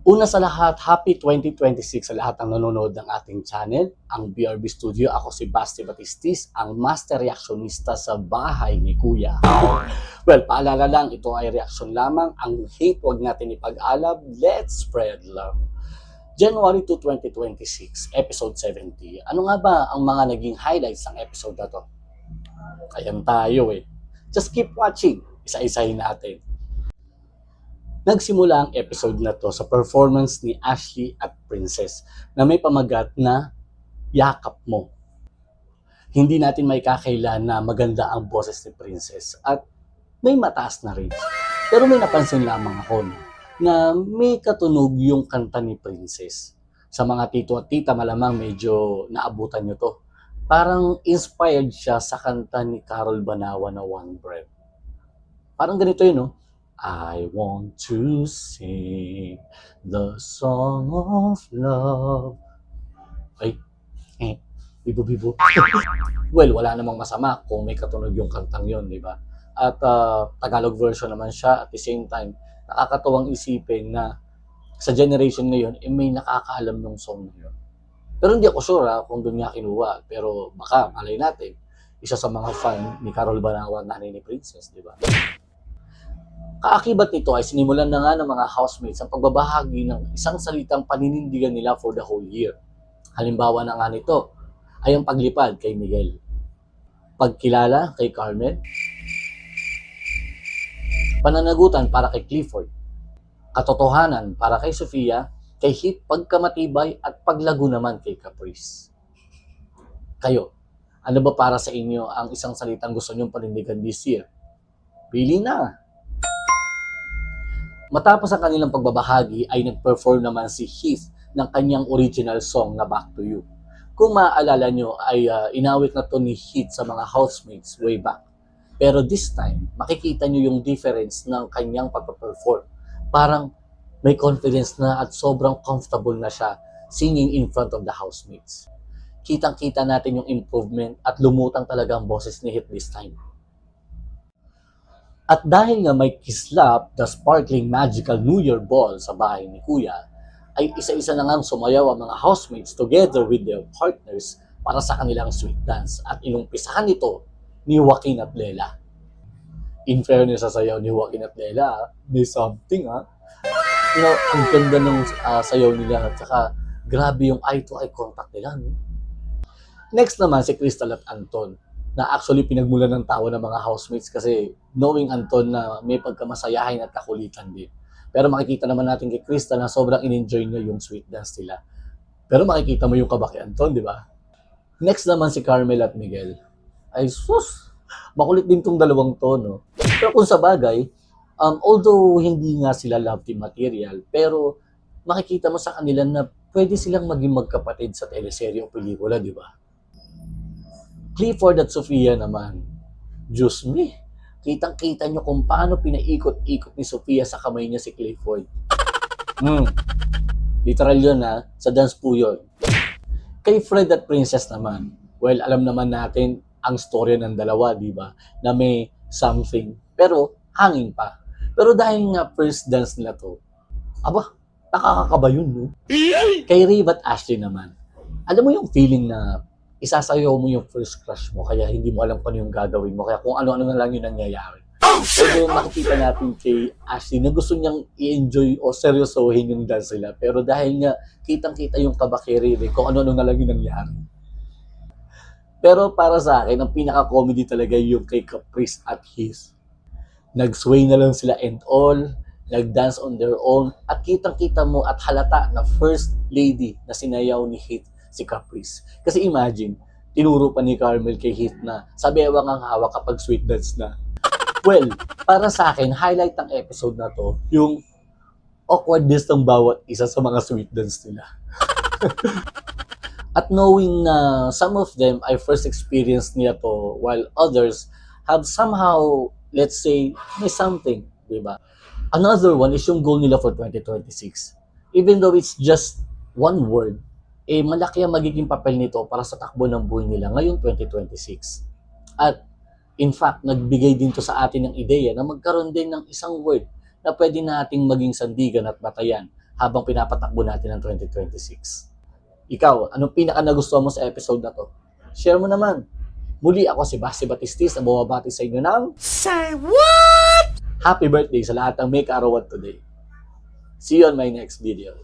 Una sa lahat, happy 2026 sa lahat ng nanonood ng ating channel, ang BRB Studio. Ako si Basti Batistis, ang master reactionista sa bahay ni Kuya. Well, paalala lang, ito ay reaksyon lamang. Ang hate, wag natin ipag-alab. Let's spread love. January 2, 2026, episode 70. Ano nga ba ang mga naging highlights ng episode na to? Ayan tayo eh. Just keep watching. Isa-isahin natin. Nagsimula ang episode na to sa performance ni Ashley at Princess na may pamagat na yakap mo. Hindi natin may kakailan na maganda ang boses ni Princess at may mataas na range. Pero may napansin lamang ako na may katunog yung kanta ni Princess. Sa mga tito at tita malamang medyo naabutan nyo to. Parang inspired siya sa kanta ni Carol Banawa na One Breath. Parang ganito yun, no? I want to sing the song of love. Ay, bibo-bibo. Well, wala namang masama kung may katunog yung kantang yon, di ba? At Tagalog version naman siya. At the same time, nakakatuwang isipin na sa generation ngayon, may nakakaalam ng song na yun. Pero hindi ako sure kung doon niya kinuha. Pero baka, malay natin, isa sa mga fan ni Carol Banawa, nanay ni Princess, di ba? Kaakibat nito ay sinimulan na nga ng mga housemates ang pagbabahagi ng isang salitang paninindigan nila for the whole year. Halimbawa na nga nito ay ang paglipad kay Miguel, pagkilala kay Carmen, pananagutan para kay Clifford, katotohanan para kay Sofia, kay Heath pagkamatibay at paglago naman kay Caprice. Kayo, ano ba para sa inyo ang isang salitang gusto nyong panindigan this year? Pili na! Matapos ang kanilang pagbabahagi ay nag-perform naman si Heath ng kanyang original song na Back to You. Kung maaalala nyo ay inawit na to ni Heath sa mga housemates way back. Pero this time, makikita nyo yung difference ng kanyang pagpa-perform. Parang may confidence na at sobrang comfortable na siya singing in front of the housemates. Kitang-kita natin yung improvement at lumutang talaga ang boses ni Heath this time. At dahil nga may kislap, the sparkling magical New Year ball sa bahay ni Kuya, ay isa-isa na nga sumayaw ang mga housemates together with their partners para sa kanilang sweet dance. At inumpisahan nito ni Joaquin at Lela. In fairness sa sayaw ni Joaquin at Lela, may something You know, ang ganda ng sayaw nila at saka grabe yung eye-to-eye contact nila. No? Next naman si Crystal at Anton na actually pinagmulan ng tawa ng mga housemates kasi knowing Anton na may pagkamasayahin at kakulitan din. Pero makikita naman natin kay Crystal na sobrang in-enjoy niya yung sweet dance nila. Pero makikita mo yung kaba kay Anton, di ba? Next naman si Carmel at Miguel. Ay sus, makulit din tong dalawang to, no? Pero kung sa bagay, although hindi nga sila love team material, pero makikita mo sa kanila na pwede silang maging magkapatid sa teleserye o pelikula, di ba? Clifford at Sofia naman, Diyos me, kitang-kita nyo kung paano pinaikot-ikot ni Sofia sa kamay niya si Clifford. Literal yun sa dance po yun. Kay Fred at Princess naman, well, alam naman natin ang storya ng dalawa, di ba? Na may something, pero hangin pa. Pero dahil nga first dance nila to, nakakakaba yun, no? Kay Riv at Ashley naman, alam mo yung feeling na isasayaw mo yung first crush mo, kaya hindi mo alam kung ano yung gagawin mo, kaya kung ano-ano na lang yung nangyayari. Pero makikita natin kay Ashley na gusto niyang i-enjoy o seryosohin yung dance nila, pero dahil nga kitang-kita yung kaba kay Riri, kung ano-ano na lang yung nangyari. Pero para sa akin, ang pinaka-comedy talaga yung kay Caprice at Heath. Nag-sway na lang sila and all, nag-dance on their own, at kitang-kita mo at halata na first lady na sinayaw ni Heath si Caprice. Kasi imagine, tinuro pa ni Carmel kay Heath na sabewang ang hawak kapag sweet dance na. Well, para sa akin, highlight ng episode na to, yung awkwardness ng bawat isa sa mga sweet dance nila. At knowing na some of them ay first experience nila to, while others have somehow, let's say, may something, di ba? Another one is yung goal nila for 2026. Even though it's just one word, malaki ang magiging papel nito para sa takbo ng buhay nila ngayong 2026. At in fact, nagbigay din to sa atin ng ideya na magkaroon din ng isang word na pwede nating maging sandigan at batayan habang pinapatakbo natin ang 2026. Ikaw, anong pinaka nagustuhan mo sa episode na to? Share mo naman. Muli ako si Basti Batistis na bumabati sa inyo ng Say what? happy birthday sa lahat ng may kaarawan today. See you on my next video.